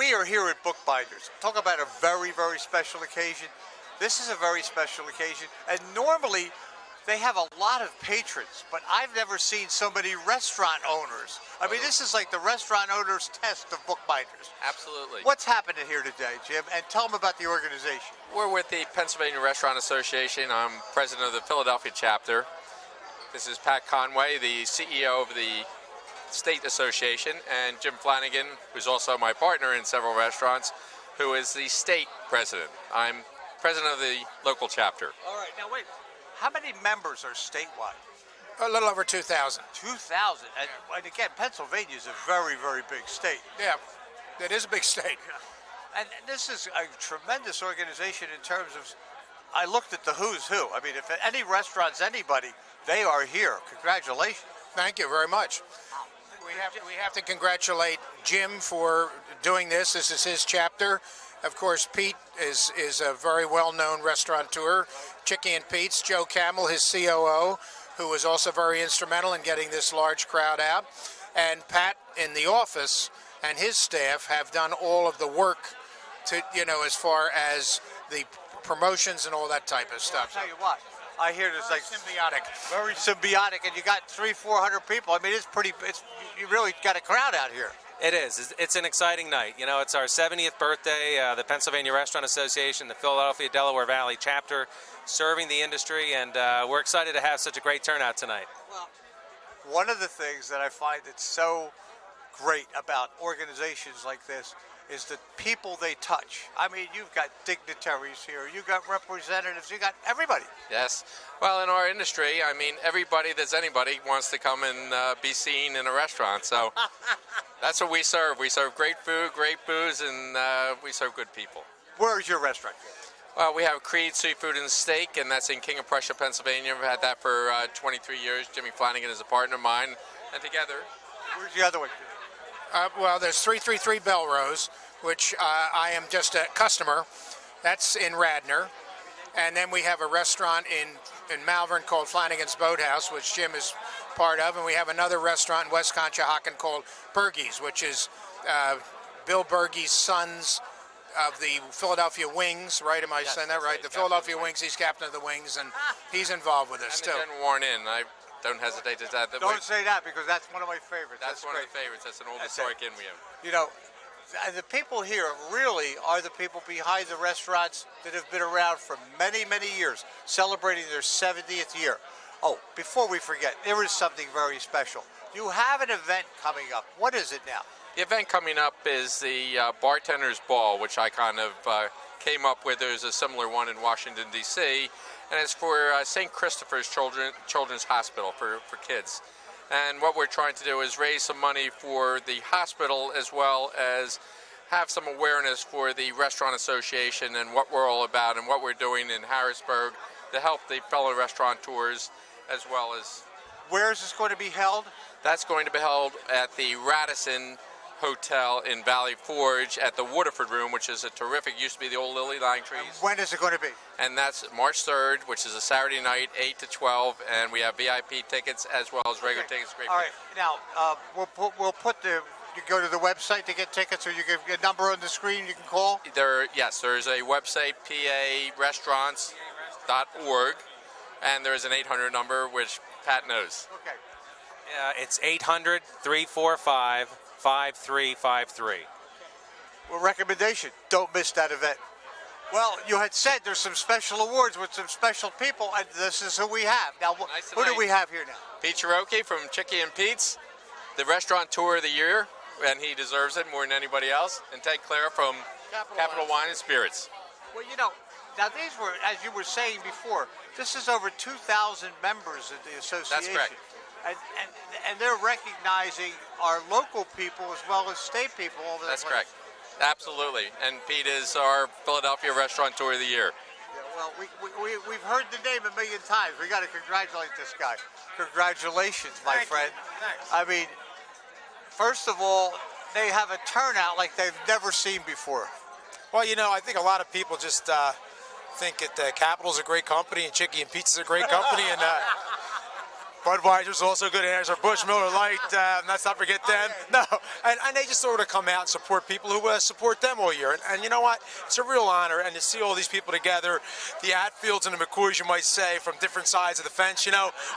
We are here at Bookbinders. Talk about a very, very special occasion. This is a very special occasion, and normally they have a lot of patrons, but I've never seen so many restaurant owners. I mean, this is like the restaurant owner's test of Bookbinders. Absolutely. What's happening here today, Jim? And tell them about the organization. We're with the Pennsylvania Restaurant Association. I'm president of the Philadelphia chapter. This is Pat Conway, the CEO of the State Association, and Jim Flanagan, who's also my partner in several restaurants, who is the state president. I'm president of the local chapter. All right, now wait. How many members are statewide? A little over 2,000. 2,000. And again, Pennsylvania is a very, very big state. Yeah, it is a big state. And this is a tremendous organization in terms of, I looked at the who's who. I mean, if any restaurant's anybody, they are here. Congratulations. Thank you very much. We have to congratulate Jim for doing this. This is his chapter. Of course, Pete is a very well-known restaurateur. Chicky and Pete's, Joe Camel, his COO, who was also very instrumental in getting this large crowd out. And Pat in the office and his staff have done all of the work to, as far as the promotions and all that type of stuff. I'll tell you what, I hear there's like symbiotic. Very symbiotic, and you got 300-400 people. I mean, you really got a crowd out here. It is. It's an exciting night. It's our 70th birthday. The Pennsylvania Restaurant Association, the Philadelphia Delaware Valley chapter, serving the industry, and we're excited to have such a great turnout tonight. Well, one of the things that I find that's so great about organizations like this is the people they touch. I mean, you've got dignitaries here, you've got representatives, you've got everybody. Yes. Well, in our industry, I mean, everybody that's anybody wants to come and be seen in a restaurant. So that's what we serve. We serve great food, great booze, and we serve good people. Where's your restaurant? Well, we have Creed Seafood and Steak, and that's in King of Prussia, Pennsylvania. We've had that for 23 years. Jimmy Flanagan is a partner of mine, and together. Where's the other one? Well, there's 333 Belrose, which I am just a customer. That's in Radnor. And then we have a restaurant in Malvern called Flanagan's Boathouse, which Jim is part of. And we have another restaurant in West Conshohocken called Bergie's, which is Bill Bergie's son's of the Philadelphia Wings, right? Am I saying that right? The Philadelphia Wings, he's captain of the Wings, and he's involved with us, too. And then Warren Inn. I don't hesitate to say that. Don't say that, because that's one of my favorites. That's one great. Of the favorites. That's an old historic inn we have. And the people here really are the people behind the restaurants that have been around for many, many years, celebrating their 70th year. Oh, before we forget, there is something very special. You have an event coming up. What is it now? The event coming up is the Bartender's Ball, which I kind of came up with. There's a similar one in Washington, D.C., and it's for St. Christopher's Children's Hospital for kids. And what we're trying to do is raise some money for the hospital, as well as have some awareness for the Restaurant Association and what we're all about and what we're doing in Harrisburg to help the fellow restaurateurs, as well as... Where is this going to be held? That's going to be held at the Radisson Hotel in Valley Forge at the Waterford Room, which is a terrific, used to be the old Lily Langtrees. And when is it going to be? And that's March 3rd, which is a Saturday night, 8 to 12, and we have VIP tickets as well as regular tickets. Great. All right, now, we'll put you go to the website to get tickets, or you give a number on the screen you can call? Yes, there's a website, parestaurants.org, and there's an 800 number, which Pat knows. Okay. It's 800-345-5353. Well, recommendation, don't miss that event. Well, you had said there's some special awards with some special people, and this is who we have. Now, who do we have here now? Pete Ciarrocchi from Chicky and Pete's, the Restaurateur of the Year, and he deserves it more than anybody else, and Ted Clare from Capital Wine and Spirits. Well, now these were, as you were saying before, this is over 2,000 members of the association. That's correct. And they're recognizing our local people as well as state people over there. That's correct. Absolutely. And Pete is our Philadelphia Restaurateur of the Year. Yeah, well, we've heard the name a million times. We got to congratulate this guy. Congratulations, my friend. Thanks. I mean, first of all, they have a turnout like they've never seen before. Well, I think a lot of people just think that Capital's a great company and Chicky and Pizza's a great company, and Budweiser's also good. There's our Bush Miller Light. Let's not forget them. No, and they just sort of come out and support people who support them all year. And you know what? It's a real honor, and to see all these people together, the Atfields and the McCoys, you might say, from different sides of the fence,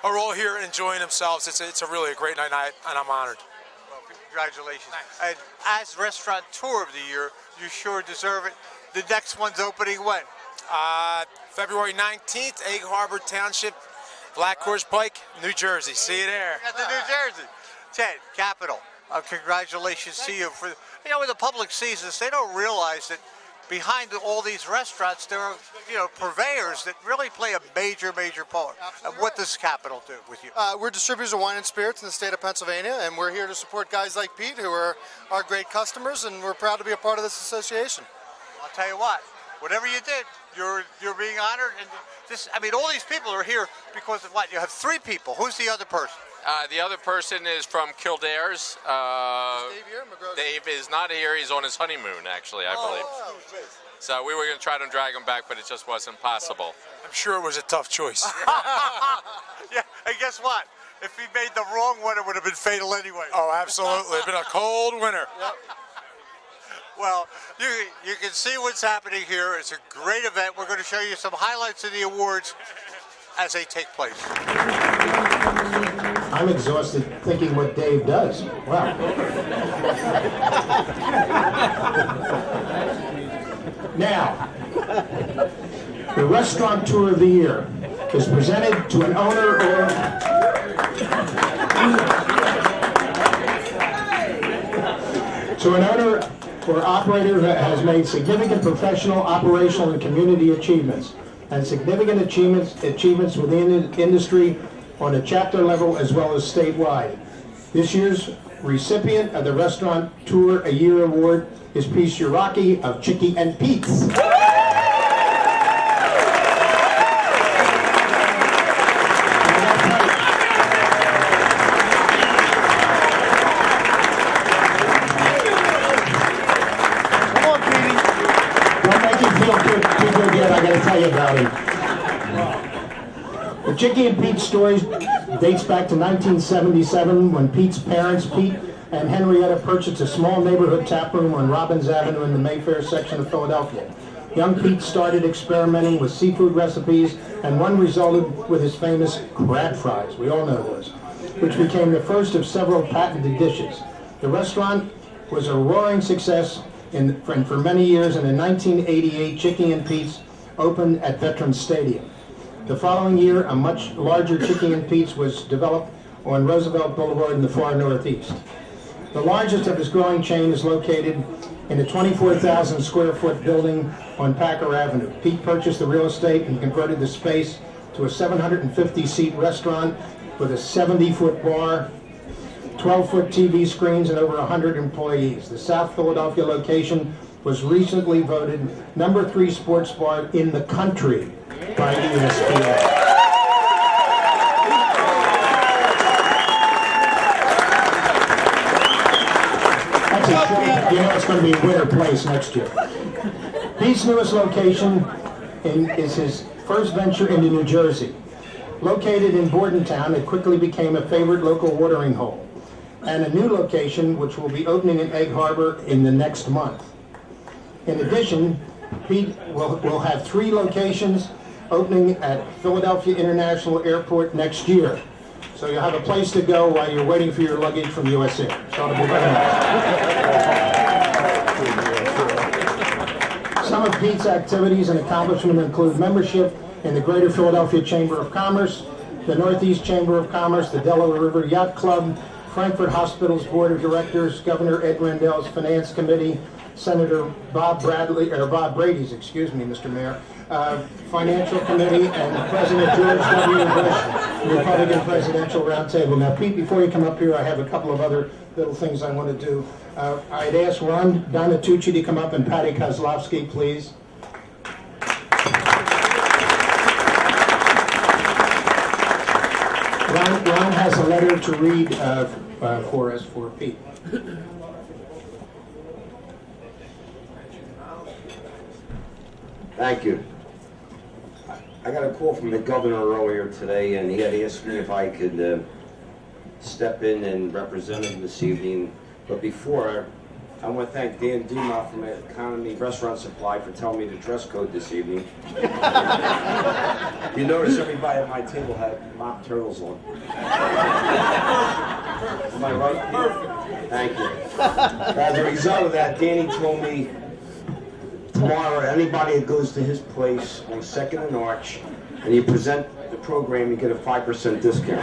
are all here enjoying themselves. It's a really a great night, and I'm honored. Well, congratulations. And as Restaurateur of the Year, you sure deserve it. The next one's opening when? February 19th, Egg Harbor Township, Black Horse Pike, New Jersey. See you there. At the New Jersey. Ted, Capital, congratulations to you. When the public sees this, they don't realize that behind all these restaurants, there are, purveyors that really play a major, major part. What does Capital do with you? We're distributors of wine and spirits in the state of Pennsylvania, and we're here to support guys like Pete, who are our great customers, and we're proud to be a part of this association. I'll tell you what, whatever you did, you're being honored. And all these people are here because of what? You have three people. Who's the other person? The other person is from Kildare's. Dave is not here. He's on his honeymoon, actually, I believe. So we were going to try to drag him back, but it just wasn't possible. I'm sure it was a tough choice. Yeah, and guess what? If he made the wrong one, it would have been fatal anyway. Oh, absolutely. It's been a cold winter. Yep. Well, you can see what's happening here. It's a great event. We're going to show you some highlights of the awards as they take place. I'm exhausted thinking what Dave does. Wow. Now, the Restaurateur of the Year is presented to an owner or operator who has made significant professional, operational, and community achievements, and significant achievements within the industry on a chapter level as well as statewide. This year's recipient of the Restaurateur a Year Award is Pete Ciarrocchi of Chicky and Pete's. I got to tell you about him. The Chicky and Pete story dates back to 1977 when Pete's parents, Pete and Henrietta, purchased a small neighborhood tap room on Robbins Avenue in the Mayfair section of Philadelphia. Young Pete started experimenting with seafood recipes, and one resulted with his famous crab fries, we all know those, which became the first of several patented dishes. The restaurant was a roaring success for many years, and in 1988, Chicky and Pete's opened at Veterans Stadium. The following year, a much larger Chicky and Pete's was developed on Roosevelt Boulevard in the far northeast. The largest of his growing chain is located in a 24,000 square foot building on Packer Avenue. Pete purchased the real estate and converted the space to a 750-seat restaurant with a 70-foot bar, 12-foot TV screens, and over 100 employees. The South Philadelphia location was recently voted #3 sports bar in the country by ESPN. It's going to be a winter place next year. Pete's newest location is his first venture into New Jersey. Located in Bordentown, it quickly became a favorite local watering hole, and a new location which will be opening in Egg Harbor in the next month. In addition, Pete will have 3 locations opening at Philadelphia International Airport next year. So you'll have a place to go while you're waiting for your luggage from US Air. So it'll be very nice. Some of Pete's activities and accomplishments include membership in the Greater Philadelphia Chamber of Commerce, the Northeast Chamber of Commerce, the Delaware River Yacht Club, Frankfurt Hospital's Board of Directors, Governor Ed Rendell's Finance Committee, Senator Bob Brady's, Mr. Mayor, Financial Committee, and President George W. Bush, Republican Presidential Roundtable. Now, Pete, before you come up here, I have a couple of other little things I want to do. I'd ask Ron Donatucci to come up, and Patty Kozlowski, please. Ron has a letter to read for us for Pete. Thank you. I got a call from the governor earlier today, and he had asked me if I could step in and represent him this evening. But before, I want to thank Dan Duma from Economy Restaurant Supply for telling me the dress code this evening. You notice everybody at my table had mock turtles on. Am I right? Perfect. Thank you. As a result of that, Danny told me tomorrow, anybody that goes to his place on 2nd and Arch, and you present the program, you get a 5% discount.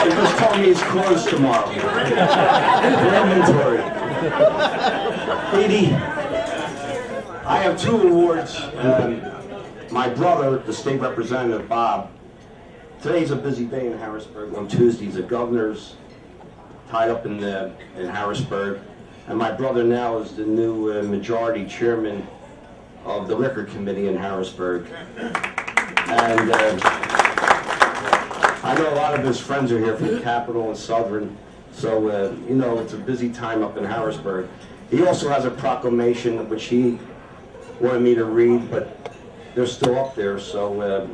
He just told me he's closed tomorrow. For inventory. Petey, I have 2 awards. My brother, the state representative, Bob, today's a busy day in Harrisburg. On Tuesdays, the governor's tied up in Harrisburg, and my brother now is the new majority chairman of the liquor committee in Harrisburg. And I know a lot of his friends are here from Capital and Southern, so you know, it's a busy time up in Harrisburg. He also has a proclamation which he wanted me to read, but they're still up there. So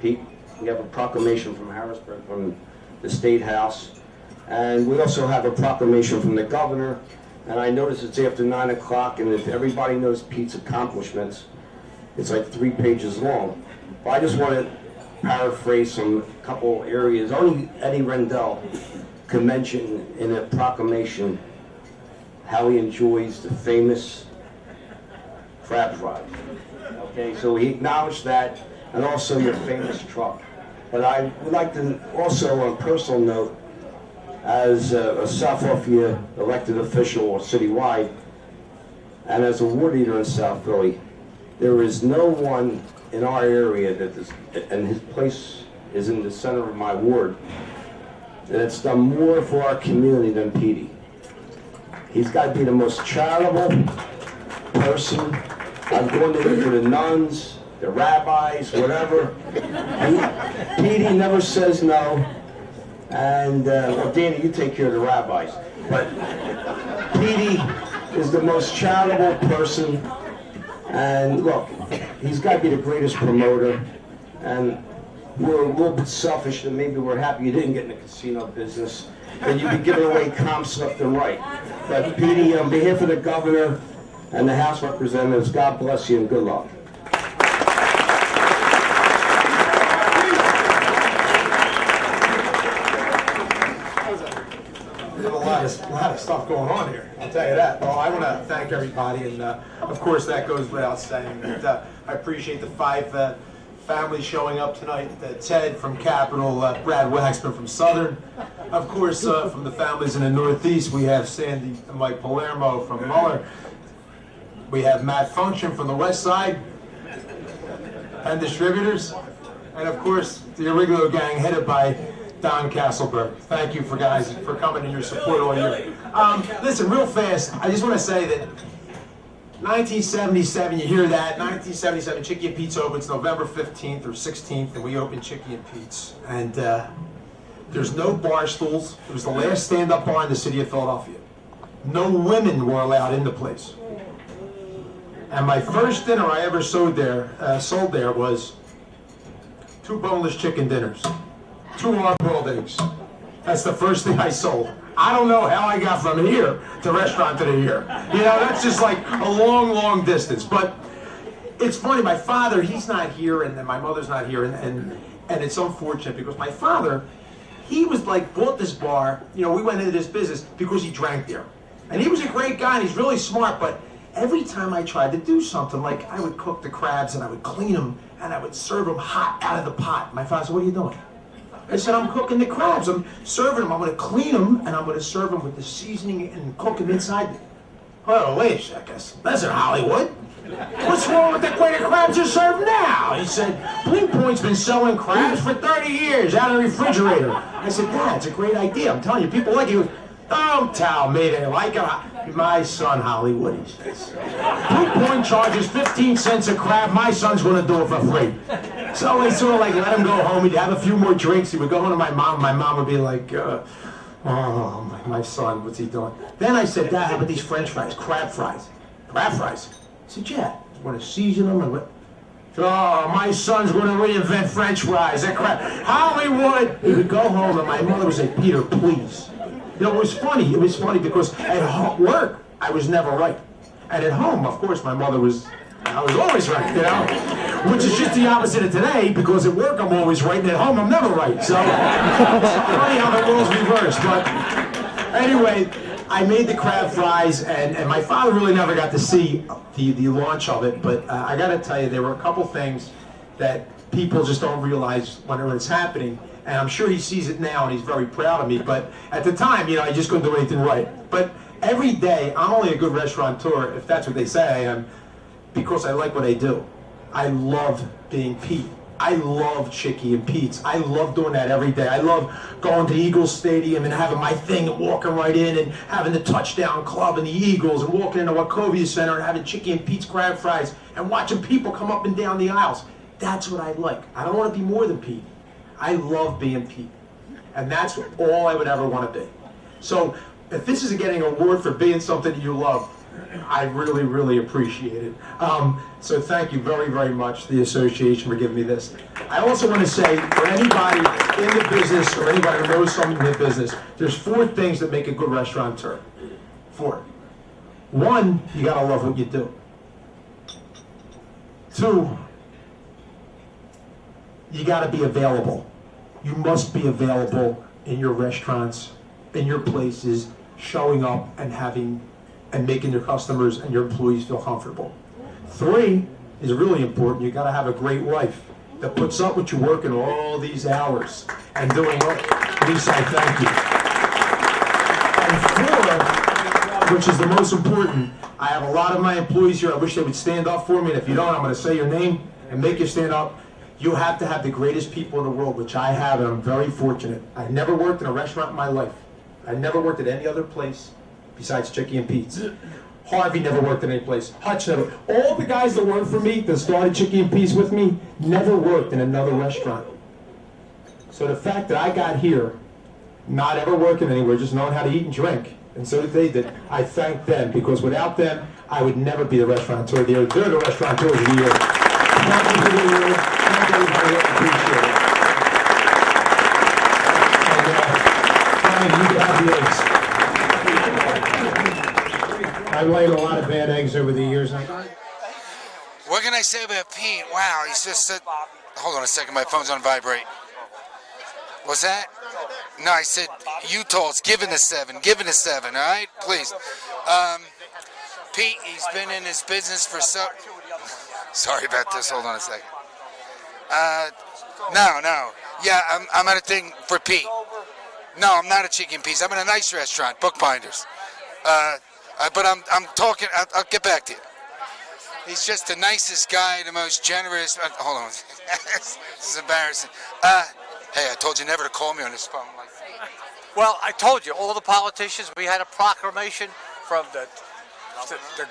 Pete, we have a proclamation from Harrisburg, from the State House. And we also have a proclamation from the governor. And I notice it's after 9 o'clock, and if everybody knows Pete's accomplishments, it's like 3 pages long. But I just want to paraphrase some couple areas. Only Eddie Rendell could mention in a proclamation how he enjoys the famous crab ride. Okay, so he acknowledged that, and also your famous truck. But I would like to also, on a personal note, as a South Philadelphia elected official or citywide, and as a ward leader in South Philly, there is no one in our area that is, and his place is in the center of my ward, that's done more for our community than Petey. He's got to be the most charitable person. I've gone there for the nuns, the rabbis, whatever. Petey never says no. And, well, Danny, you take care of the rabbis. But Petey is the most charitable person. And look, he's got to be the greatest promoter. And we're a little bit selfish, and maybe we're happy you didn't get in the casino business. And you'd be giving away comps left and right. But Petey, on behalf of the governor and the House representatives, God bless you and good luck. A lot of stuff going on here, I'll tell you that. Well, I want to thank everybody, and of course that goes without saying. That, I appreciate the 5 families showing up tonight. Ted from Capital, Brad Waxman from Southern. Of course, from the families in the Northeast, we have Sandy and Mike Palermo from Muller. We have Matt Function from the West Side, and distributors. And of course, the Irregular Gang headed by Don Castleberg. Thank you for guys for coming and your support all year. Listen, real fast, I just want to say that 1977, you hear that, 1977, Chicky and Pete's opens November 15th or 16th, and we open Chicky and Pete's. And there's no bar stools. It was the last stand-up bar in the city of Philadelphia. No women were allowed in the place. And my first dinner I ever sold there was 2 boneless chicken dinners. 2 hard-boiled eggs. That's the first thing I sold. I don't know how I got from here to Restaurant of the Year. You know, that's just like a long, long distance. But it's funny, my father, he's not here, and my mother's not here, and it's unfortunate because my father, he was like, bought this bar, you know, we went into this business because he drank there. And he was a great guy, and he's really smart, but every time I tried to do something, like I would cook the crabs, and I would clean them, and I would serve them hot out of the pot. My father said, what are you doing? I said, I'm cooking the crabs. I'm serving them. I'm going to clean them, and I'm going to serve them with the seasoning and cook them inside. Oh, wait a second. That's in Hollywood. What's wrong with the way the crabs are served now? He said, Blue Point's been selling crabs for 30 years out of the refrigerator. I said, Dad, it's a great idea. I'm telling you, people like it. Don't tell me they like it. My son, Hollywood, he says. Blue Point charges 15 cents a crab. My son's going to do it for free. So we sort of like let him go home. He'd have a few more drinks. He would go home to my mom. My mom would be like, Oh, my son, what's he doing? Then I said, Dad, how about these French fries, crab fries? Crab fries? He said, yeah. You want to season them and what? Oh, my son's going to reinvent French fries. That crap. Hollywood! He would go home and my mother would say, Peter, please. You know, it was funny. It was funny because at work, I was never right. And at home, of course, I was always right, you know? Which is just the opposite of today, because at work I'm always right, and at home I'm never right. So, it's funny how the roles reverse. But anyway, I made the crab fries, and my father really never got to see the launch of it, but I got to tell you, there were a couple things that people just don't realize when it's happening, and I'm sure he sees it now, and he's very proud of me, but at the time, you know, I just couldn't do anything right. But every day, I'm only a good restaurateur, if that's what they say I am, because I like what I do. I love being Pete. I love Chicky and Pete's. I love doing that every day. I love going to Eagles Stadium and having my thing and walking right in and having the touchdown club and the Eagles and walking into Wachovia Center and having Chicky and Pete's crab fries and watching people come up and down the aisles. That's what I like. I don't want to be more than Pete. I love being Pete. And that's all I would ever want to be. So if this is getting an award for being something that you love, I really, really appreciate it. So thank you very, very much, the association, for giving me this. I also want to say, for anybody in the business or anybody who knows someone in the business, there's 4 things that make a good restaurateur. 4. 1, you got to love what you do. 2, you got to be available. You must be available in your restaurants, in your places, showing up and making your customers and your employees feel comfortable. 3 is really important. You got to have a great wife that puts up with you working all these hours and doing what Lisa, I thank you. And 4, which is the most important, I have a lot of my employees here. I wish they would stand up for me. And if you don't, I'm going to say your name and make you stand up. You have to have the greatest people in the world, which I have, and I'm very fortunate. I never worked in a restaurant in my life. I never worked at any other place besides Chicky and Pete's. Harvey never worked at any place. Hutch never. All the guys that worked for me, that started Chicky and Pete's with me, never worked in another restaurant. So the fact that I got here, not ever working anywhere, just knowing how to eat and drink, and so did they, I thank them, because without them, I would never be the restaurateur of the year. They're the restaurateurs of the year. Thank you for the year. Thank everybody. I appreciate it. And, Brian, you can have the eggs. I've laid a lot of bad eggs over the years. What can I say about Pete? Wow, he's just said. Hold on a second, my phone's on vibrate. What's that? No, I said Utah's giving a 7, all right? Please. Pete, he's been in this business for so. Sorry about this. Hold on a second. No. Yeah, I'm at a thing for Pete. No, I'm not a Chicky and Pete's. I'm in a nice restaurant, Bookbinders. But I'm talking. I'll get back to you. He's just the nicest guy, the most generous. Hold on. This is embarrassing. Hey, I told you never to call me on this phone. Well, I told you, all the politicians, we had a proclamation from the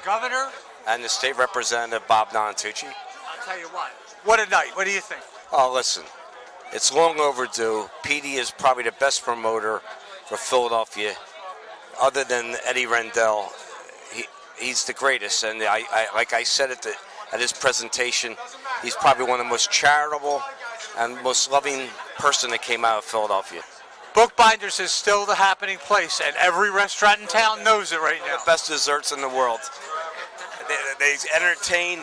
governor. And the state representative, Bob Nontucci. I'll tell you what a night. What do you think? Oh, listen, it's long overdue. Petey is probably the best promoter for Philadelphia, other than Eddie Rendell. He's the greatest, and I like I said at his presentation, he's probably one of the most charitable and most loving person that came out of Philadelphia. Bookbinders is still the happening place, and every restaurant in town knows it right now. The best desserts in the world. They entertain.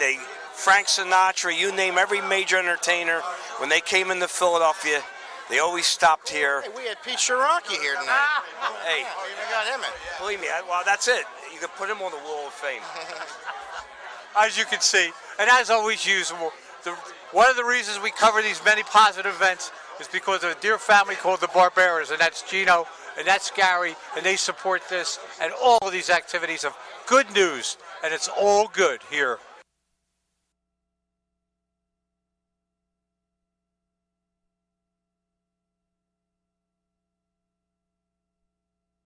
Frank Sinatra, you name every major entertainer. When they came into Philadelphia, they always stopped here. Hey, we had Pete Ciarrocchi here tonight. Hey, we even got him in. Believe me, well, that's it. You can put him on the Wall of Fame. As you can see, and as always usual, one of the reasons we cover these many positive events is because of a dear family called the Barberas, and that's Gino, and that's Gary, and they support this and all of these activities of good news, and it's all good here